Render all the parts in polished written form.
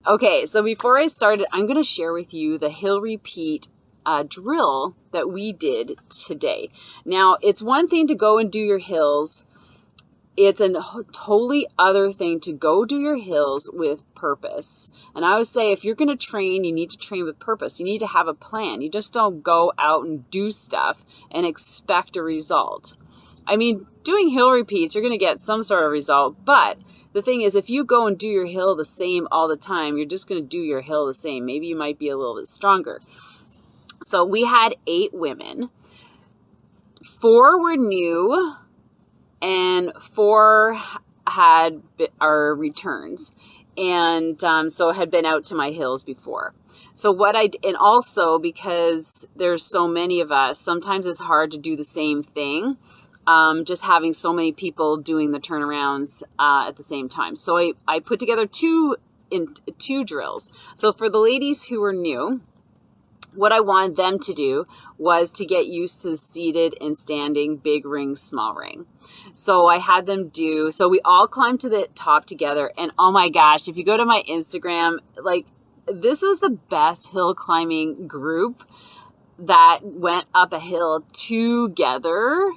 Okay, so before I started, I'm going to share with you the hill repeat drill that we did today. Now, it's one thing to go and do your hills. It's a totally other thing to go do your hills with purpose. And I would say if you're going to train, you need to train with purpose. You need to have a plan. You just don't go out and do stuff and expect a result. I mean, doing hill repeats, you're going to get some sort of result. But the thing is, if you go and do your hill the same all the time, you're just going to do your hill the same. Maybe you might be a little bit stronger. So we had 8 women. 4 were new and 4 had our returns, and so had been out to my hills before. So and also because there's so many of us, sometimes it's hard to do the same thing, just having so many people doing the turnarounds at the same time. So I put together two drills. So for the ladies who were new, what I wanted them to do was to get used to the seated and standing big ring, small ring. So I had them so we all climbed to the top together. And oh my gosh, if you go to my Instagram, like this was the best hill climbing group that went up a hill together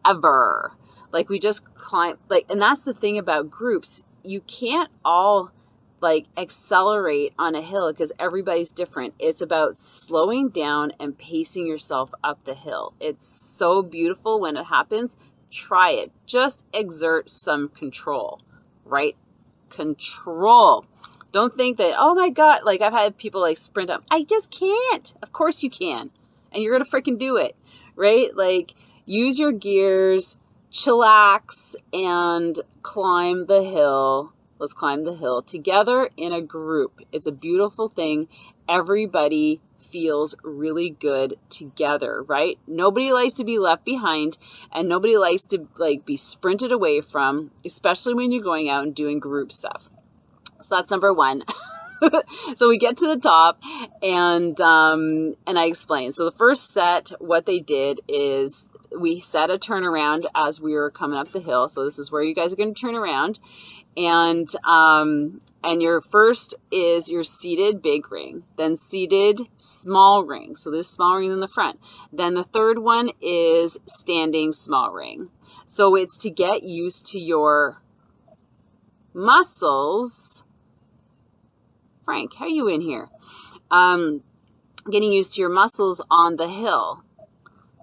ever. Like we just climbed, and that's the thing about groups. You can't all accelerate on a hill because everybody's different. It's about slowing down and pacing yourself up the hill. It's so beautiful when it happens. Try it. Just exert some control, right? Control. Don't think that, oh my God, I've had people sprint up. I just can't. Of course you can. And you're going to freaking do it, right? Use your gears, chillax, and climb the hill. Let's climb the hill together in a group. It's a beautiful thing. Everybody feels really good together, right? Nobody likes to be left behind, and nobody likes to be sprinted away from, especially when you're going out and doing group stuff. So that's number 1. So we get to the top, and I explain. So the first set, what they did is we set a turnaround as we were coming up the hill. So this is where you guys are going to turn around. And your first is your seated big ring, then seated small ring. So this small ring in the front. Then the third one is standing small ring. So it's to get used to your muscles. Frank, how are you in here? Getting used to your muscles on the hill,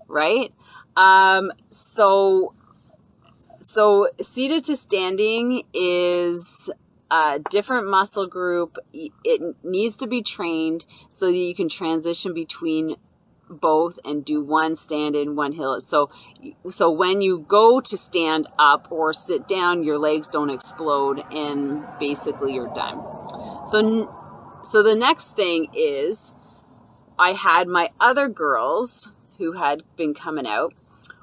right? So seated to standing is a different muscle group. It needs to be trained so that you can transition between both and do one stand in, one hill. So when you go to stand up or sit down, your legs don't explode and basically you're done. So the next thing is I had my other girls who had been coming out.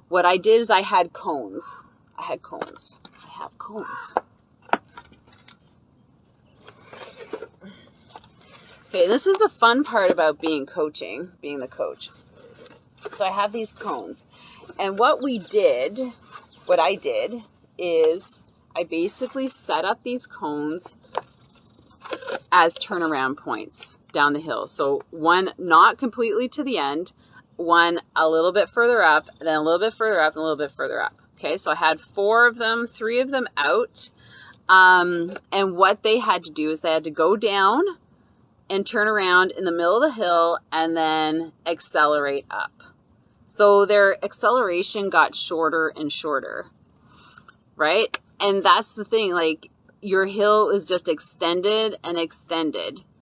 What I did is I had cones. I have cones. Okay, this is the fun part about being the coach. So I have these cones. And what I did is I basically set up these cones as turnaround points down the hill. So one not completely to the end, one a little bit further up, and then a little bit further up, and a little bit further up. Okay, so I had 4 of them, 3 of them out. And what they had to do is they had to go down and turn around in the middle of the hill and then accelerate up. So their acceleration got shorter and shorter, right? And that's the thing, your hill is just extended and extended.